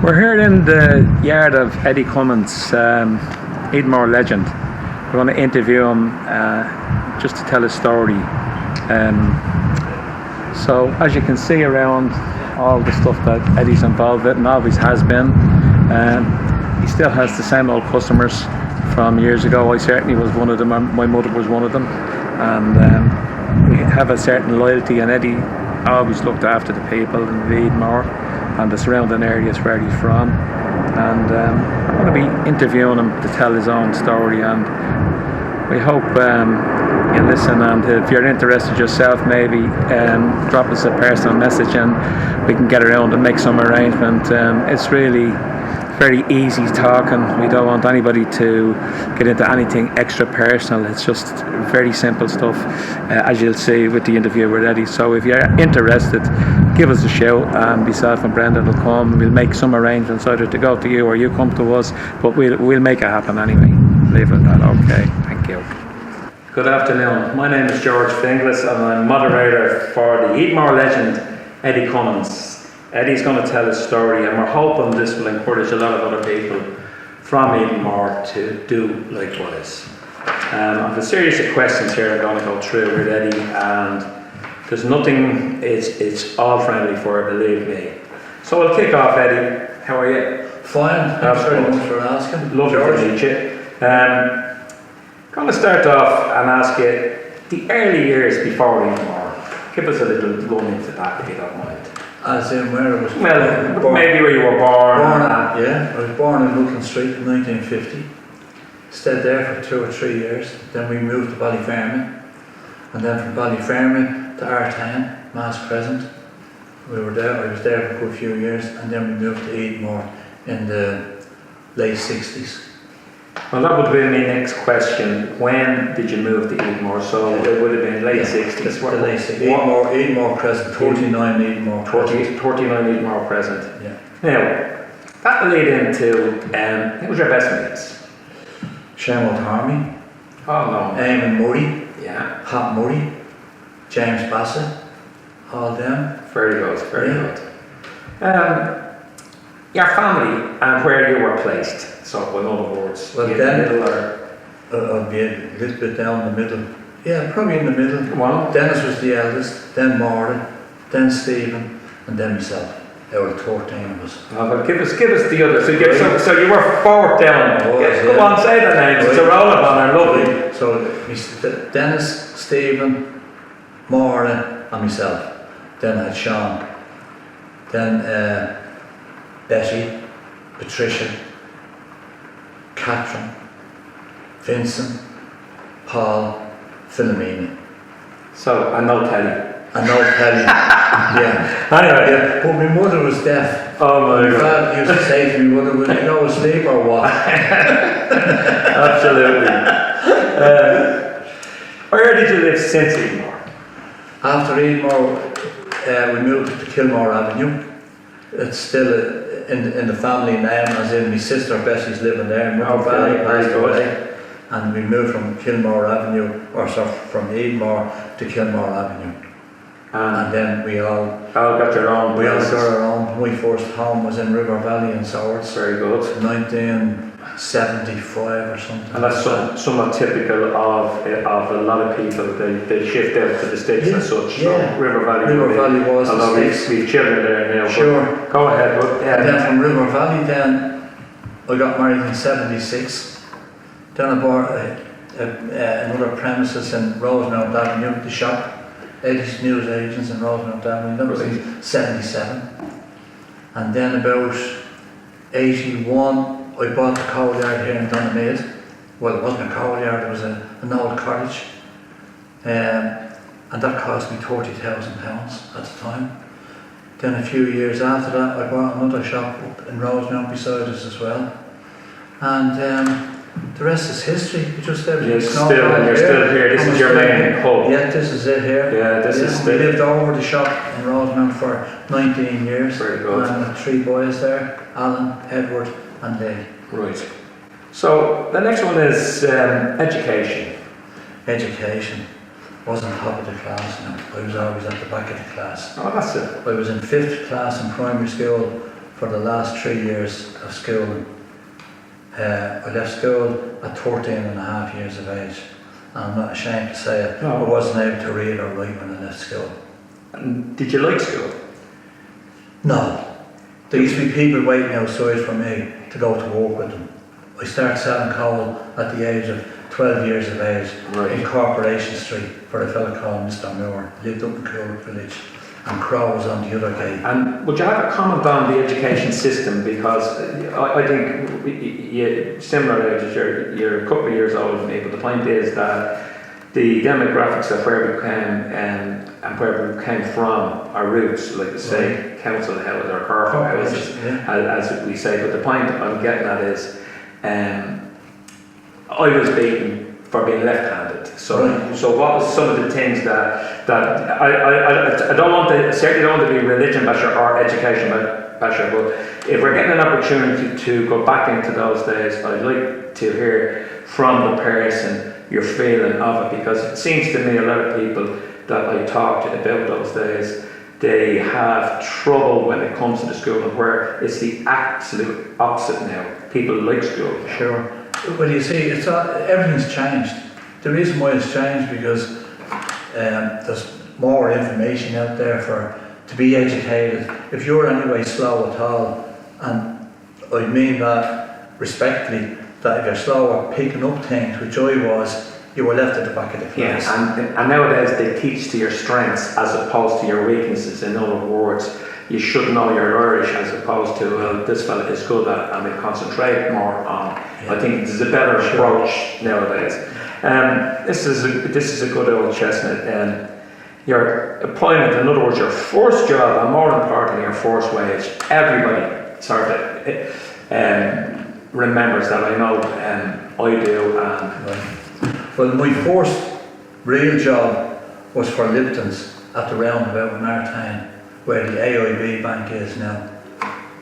We're here in the yard of Eddie Cummins, Edenmore legend. We're going to interview him just to tell his story. So as you can see around all the stuff that Eddie's involved with and always has been, he still has the same old customers from years ago. I certainly was one of them, my mother was one of them, and we have a certain loyalty, and Eddie always looked after the people in Edenmore and the surrounding areas where he's from, and we're going to be interviewing him to tell his own story, and we hope you listen, and if you're interested yourself, maybe drop us a personal message and we can get around and make some arrangement. It's really very easy talking. We don't want anybody to get into anything extra personal. It's just very simple stuff, as you'll see with the interview with Eddie. So if you're interested, give us a shout, and myself and Brendan will come. We'll make some arrangements either to go to you or you come to us, but we'll make it happen anyway. Leave it at that. Okay, thank you. Good afternoon. My name is George Finglas, and I'm moderator for the Edenmore legend, Eddie Cummins. Eddie's going to tell his story, and we're hoping this will encourage a lot of other people from Edenmore to do likewise. I have a series of questions here I'm going to go through with Eddie, and there's nothing, it's all friendly for it, believe me. So we'll kick off, Eddie. How are you? Fine, thanks very much for asking. Lovely to meet you. Going to start off and ask you the early years before Edenmore. Give us a little run into that, if you don't mind. As in where I was Well, born. maybe where you were born. Yeah, I was born in Lucan Street in 1950. Stayed there for 2 or 3 years. Then we moved to Ballyfermot. And then from Ballyfermot to Artan, Mass Crescent. We were there, I was there for a good few years. And then we moved to Edenmore in the late 60s. Well, that would be my next question. When did you move to Edenmore? So it would have been late 60s. The late 60s. Edenmore Crescent, 39 Edenmore Crescent. 39 Edenmore Crescent. Yeah. Now, that will lead into, who was your best mates? Seamus Harmy. Oh no. Eamon Murray. Yeah. Pat Murray. James Bassett. All them. Very good, very good. Your family and where you were placed. So, in other words, well, in then, the middle or? I'll be a little bit down the middle. Yeah, probably in the middle. Well, Dennis was the eldest, then Maura, then Stephen, and then myself. There were 14 of us. Oh, well, give us the others. So you were fourth down. Go on, say the names. It's a roll of honour, lovely. So Dennis, Stephen, Maura, and myself. Then I had Sean. Then Betty, Patricia, Catherine, Vincent, Paul, Philomena. So, and no telly. And no telly. Yeah. Anyway. Yeah. But my mother was deaf. Oh my God. My dad used to say to me, "Mother, will you go asleep or what?" Absolutely. Where did you live since Edenmore? After Edenmore, we moved to Kilmore Avenue. It's still in the family name, as in my sister Bessie's living there. Mother Valley passed away, and we moved from Kilmore Avenue, from Edenmore to Kilmore Avenue. And then we all got your own. We all got our own. My first home was in River Valley in Swords. Very good. 1975 or something. And that's somewhat typical of a lot of people. They shift out to the States and such. Yeah. So River Valley was although the States. we've children there now. Sure. Go ahead. But, and then from River Valley, then I got married in 76. Then I bought another premises in Rosemount Avenue, the shop. Eddie's News Agents in Rosemount Avenue. That was in 77. And then about 81. I bought the coal yard here in Donaghmede. Well, it wasn't a coal yard, it was an old cottage. And that cost me £30,000 at the time. Then a few years after that, I bought another shop up in Rosemount beside us as well. And the rest is history. You're still here. This is your main hub. Yeah, this is it here. Yeah, we lived over the shop in Rosemount for 19 years. Very good. And with 3 boys there, Alan, Edward, and Lee. Right. So the next one is education. Education. Wasn't top of the class now. I was always at the back of the class. Oh, that's it. I was in 5th class in primary school for the last 3 years of schooling. I left school at 13 and a half years of age. And I'm not ashamed to say it. No. I wasn't able to read or write when I left school. And did you like school? No. There used to be people waiting outside for me to go to work with them. I started selling coal at the age of 12 years of age in Corporation Street for a fella called Mr. Moore. Lived up in Coolwood Village, and Crow was on the other gate. And would you have a comment on the education system? Because I think you similar age, you're a couple of years older than me, but the point is that the demographics of where we came and where we came from, our roots, like say, council houses or corporate houses, as we say. But the point I'm getting at is, I was beaten for being left-handed. So what was some of the things that I don't want to, certainly don't want to be religion basher or education basher, but if we're getting an opportunity to go back into those days, I'd like to hear from the person your feeling of it, because it seems to me a lot of people that I talk to about those days, they have trouble when it comes to the school, and where it's the absolute opposite now. People like school. Sure. Well, you see, everything's changed. The reason why it's changed because there's more information out there to be educated. If you're anyway slow at all, and I mean that respectfully, that if you're slow at picking up things, which I was, you were left at the back of the class. Yeah, and nowadays they teach to your strengths as opposed to your weaknesses. In other words, you should know your Irish as opposed to, well, this fella is good at it, and we concentrate more on. I think there's a better approach nowadays. This is a good old chestnut. Your employment, in other words, your first job, and more importantly, your first wage. Everybody sort of remembers that. I know I do. Well, my first real job was for Lipton's at the roundabout in Artane, where the AIB bank is now.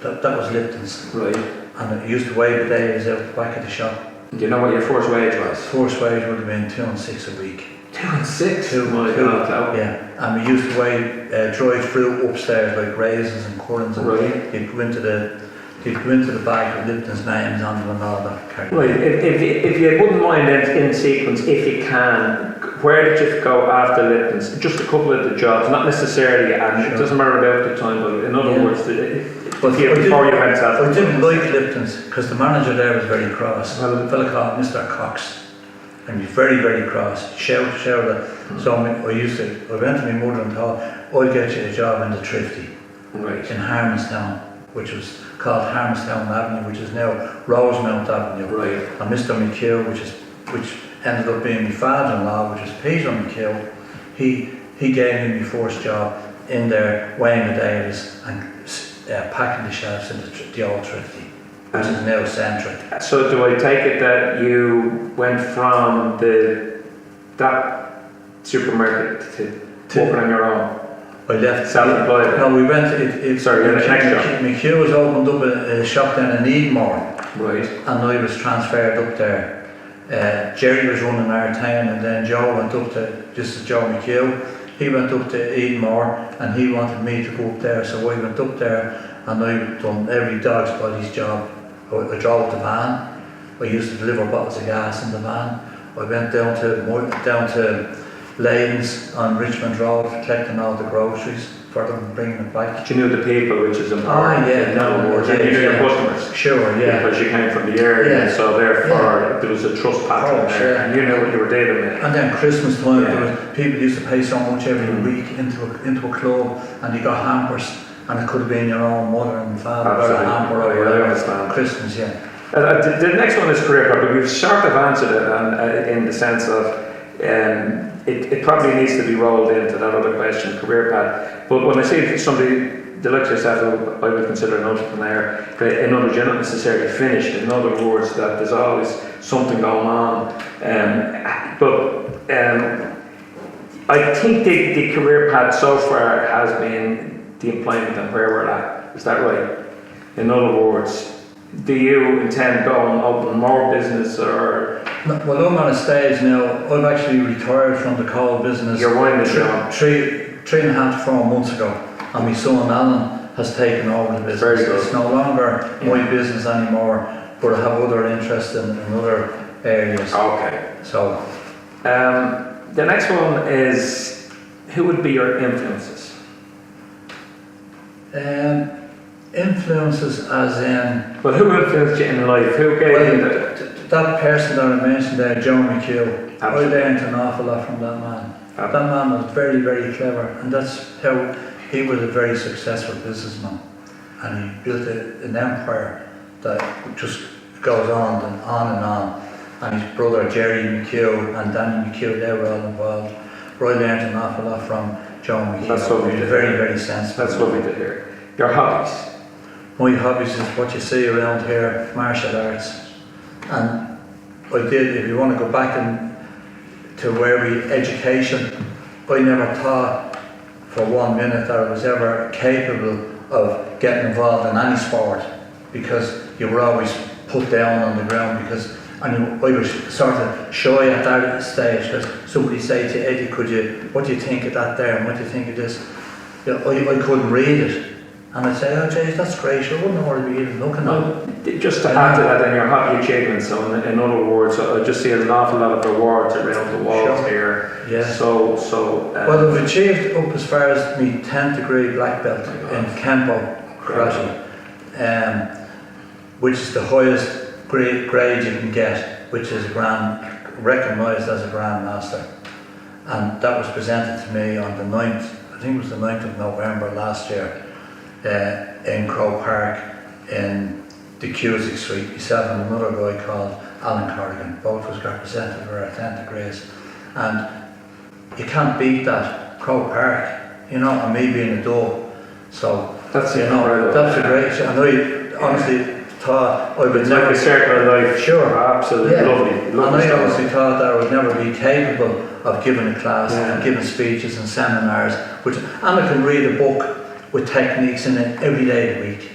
That was Lipton's. Right. And I used to wave the days out the back of the shop. Do you know what your first wage was? First wage would have been 2 and 6 a week. 2 and 6? Yeah. And we used to weigh dried fruit upstairs, like raisins and currants. And right. You'd go into the bag with Lipton's names on them and all that. Right. If you wouldn't mind in sequence, if you can, where did you go after Lipton's? Just a couple of the jobs, not necessarily, and it doesn't matter about the time, but in other words, before you went to that. I didn't like Lipton's because the manager there was very cross. A fellow called Mr. Cox. And he's very, very cross. Shouted. So I went to my mother and thought, I'll get you a job in the Thrifty. Right. In Harmonstown, which was called Harmonstown Avenue, which is now Rosemount Avenue. Right. And Mr. McHugh, which ended up being my father-in-law, which is Peter McHugh, he gave me my first job in there, weighing the dailies and packing the shelves in the old Thrifty, which is now Centric. So do I take it that you went from that supermarket to working on your own? I left self-employed. No, we went. Next job. McHugh was opened up a shop down in Edenmore. Right. And I was transferred up there. Jerry was running Artane, and then Joe went up to, this is Joe McHugh, he went up to Edenmore and he wanted me to go up there, so I went up there and I done every dog's body's job. I drove the van, I used to deliver bottles of gas in the van. I went down to Lanes on Richmond Road, collecting all the groceries for them and bringing it back. You knew the people, which is important. You knew your customers. Sure, yeah. Because you came from the area, so therefore there was a trust pattern there, and you knew what you were dealing with. And then Christmas time, people used to pay so much every week into a club, and you got hampers, and it could have been your own mother and father or a hamper or whatever. Christmas, yeah. The next one is career path, but we've sort of answered it in the sense of it probably needs to be rolled into that other question, career path. But when I see somebody the like yourself, who I would consider an entrepreneur, in other words, you're not necessarily finished. In other words, that there's always something going on. I think the career path so far has been the employment and where we're at. Is that right? In other words, do you intend to go and open more business or? Well, I'm at a stage now. I've actually retired from the coal business. You're winding down. Three and a half to 4 months ago. And my son Alan has taken over the business. Very good. It's no longer my business anymore, but I have other interests in other areas. Okay. So, The next one is, who would be your influences? influences as in... Well, who influenced you in life? Who gave you that person that I mentioned there, Joe McHugh, I Absolutely. learned an awful lot from that man. That man was very, very clever, and that's how he was a very successful businessman. And he built an empire that just goes on and on and on. And his brother Jerry McHugh and Danny McHugh, they were all involved. But I learned an awful lot from Joe McHugh. That's lovely He to was very, hear. very sensible. That's lovely to hear. Your hobbies? My hobbies is what you see around here, martial arts. And I did, if you want to go back to where we education, I never thought for 1 minute that I was ever capable of getting involved in any sport, because you were always put down on the ground, because I was sort of shy at that stage, because somebody say to Eddie, what do you think of that there, and what do you think of this? You know, I couldn't read it. And I'd say, oh geez, that's great, sure, I wouldn't know what I'd be even looking at. Just to add to that, in your hobby achievements, so in other words, I just see an awful lot of awards around the walls here. Yeah. Well, I've achieved up as far as my 10th degree black belt in Kempo karate, which is the highest grade you can get, which is recognised as a Grand Master. And that was presented to me on the 9th, I think it was the 9th of November last year, in Crow Park in the Cusick Suite. Myself and another guy called Alan Corrigan, both of us got presented for our 10th degrees. And you can't beat that, Crow Park, you know, and me being a dog. So, that's that's a great shot. And I honestly thought I would never... Like a circle of life. Sure. Absolutely. Yeah. Lovely. And I honestly thought that I would never be capable of giving a class and giving speeches and seminars, and I can read a book with techniques in it every day of the week.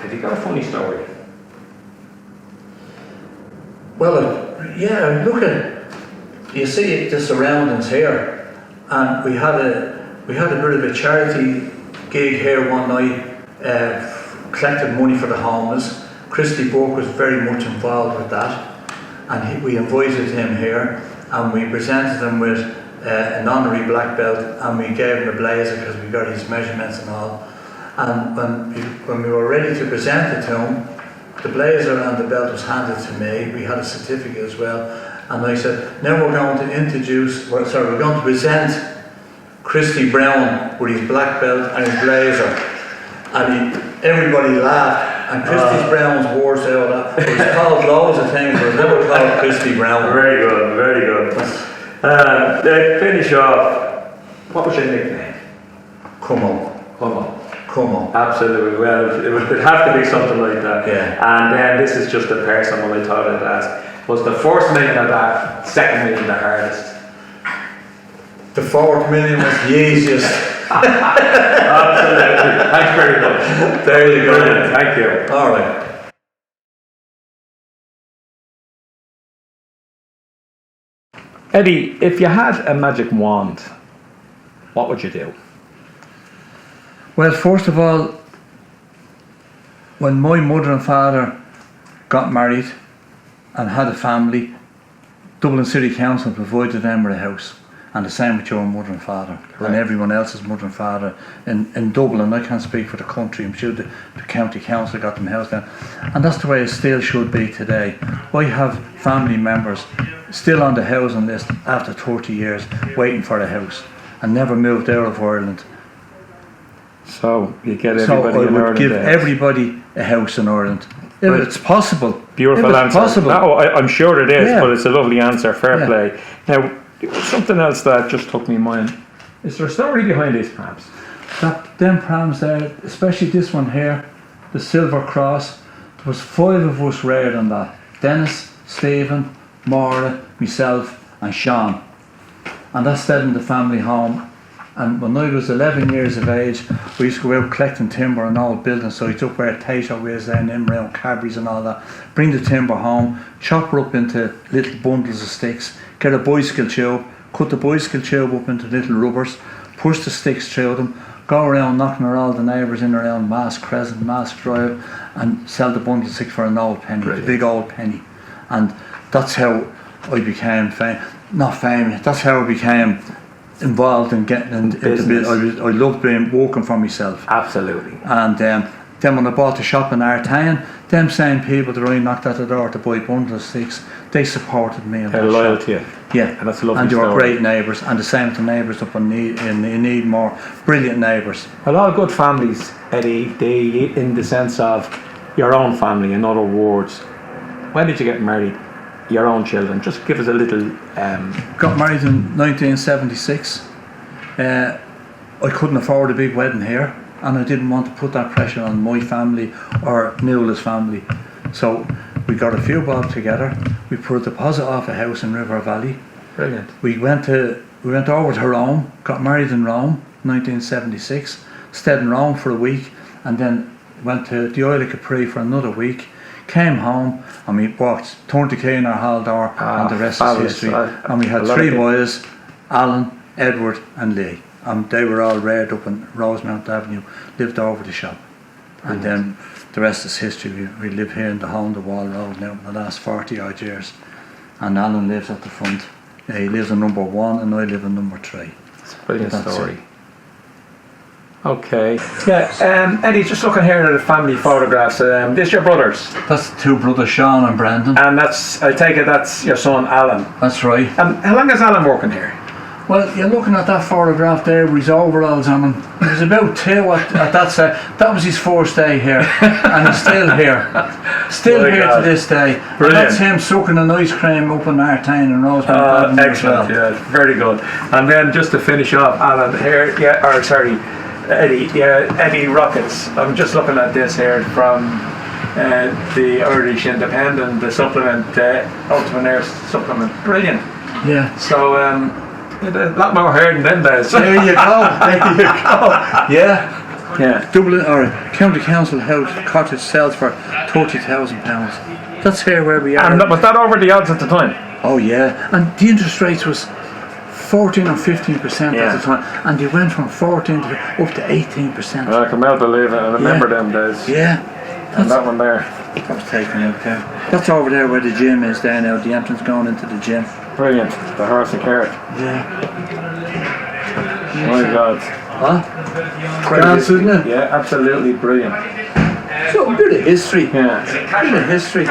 Have you got a funny story? Well, yeah, look at, you see the surroundings here, and we had a bit of a charity gig here one night, collected money for the homeless. Christy Burke was very much involved with that, and we invited him here, and we presented him with an honorary black belt, and we gave him a blazer because we got his measurements and all. And when we were ready to present it to him, the blazer and the belt was handed to me. We had a certificate as well, and I said, now we're going to present Christy Brown with his black belt and his blazer. And everybody laughed. And Christy Brown's wore out. It was called loads of things, but it was never called Christy Brown. Very good, very good. To finish off, what was your nickname? Come on. Absolutely. Well, it would have to be something like that. Yeah. And then this is just a personal one I thought I'd ask. Was the first million of that, second million the hardest? The fourth million was the easiest. Absolutely. Thanks very much. There you go. Thank you. All right. Eddie, if you had a magic wand, what would you do? Well, first of all, when my mother and father got married and had a family, Dublin City Council provided them with a house. And the same with your mother and father, and everyone else's mother and father in Dublin. I can't speak for the country, I'm sure the county council got them house down. And that's the way it still should be today. I have family members still on the housing list after 30 years waiting for a house and never moved out of Ireland. So you get everybody in Ireland. So I would give everybody a house in Ireland. If it's possible. Beautiful answer. Possible. No, I'm sure it is, Yeah. but it's a lovely answer. Fair Yeah. play. Now, something else that just took me in mind. Is there a story behind these prams? Them prams there, especially this one here, the Silver Cross, there was 5 of us reared on that. Dennis, Stephen, Maura, myself and Sean. And that stayed in the family home. And when I was 11 years of age, we used to go out collecting timber on old building sites up where Tato is then in around Cadbury's and all that. Bring the timber home, chop her up into little bundles of sticks, get a bicycle tube, cut the bicycle tube up into little rubbers, push the sticks through them, go around knocking at all the neighbours in around Mask Crescent, Mask Drive, and sell the bundle of six for an old penny, the big old penny. And that's how I became not famous, that's how I became involved in getting into business. I loved working for myself. Absolutely. And then when I bought the shop in Artane, them same people that I knocked at the door to buy bundles of six, they supported me. They're loyal to you. Yeah, and that's a lovely and they were story. great neighbours, and the same to neighbours up in Need more brilliant neighbours. Well, all good families, Eddie, they, in the sense of your own family, in other words, when did you get married? Your own children. Just give us a little. Got married in 1976. I couldn't afford a big wedding here, and I didn't want to put that pressure on my family or Nuala's family. So we got a few bob together. We put a deposit off a house in River Valley. Brilliant. We went over to Rome, got married in Rome, 1976. Stayed in Rome for a week, and then went to the Isle of Capri for another week. Came home and we turned the key in our hall door, and the rest is history. And we had three boys, Alan, Edward and Lee. And they were all reared up in Rosemount Avenue, lived over the shop. And then the rest is history. We live here in the home, the Wall Road now for the last 40 odd years. And Alan lives at the front. He lives in number 1 and I live in number 3. It's a brilliant story. Okay. Yeah, Eddie, just looking here at the family photographs. This your brothers? That's the two brothers, Sean and Brandon. And I take it that's your son, Alan. That's right. How long has Alan working here? Well, you're looking at that photograph there with his overalls on him. He was about 2 at that side. That was his first day here, and he's still here. Still here to this day. And that's him sucking an ice cream up in Artane and Rosemount. Excellent, yeah, very good. And then just to finish off, Alan, here, Eddie Rockets. I'm just looking at this here from the Irish Independent, the supplement, Ultimate Air supplement. Brilliant. Yeah. So, a lot more hair than them days. There you go. There you go. Yeah. Yeah. Dublin or County Council House cottage sells for £30,000. That's here where we are. And was that over the odds at the time? Oh yeah. And the interest rates was 14 or 15% at the time, and they went from 14 to up to 18%. I can well believe it. I remember them days. Yeah. And that one there. That was taken out there. That's over there where the gym is there now. The entrance going into the gym. Brilliant. The horse and cart. Yeah. My God. Huh? Grand, isn't it? Yeah, absolutely brilliant. So a bit of history. Yeah. A bit of history.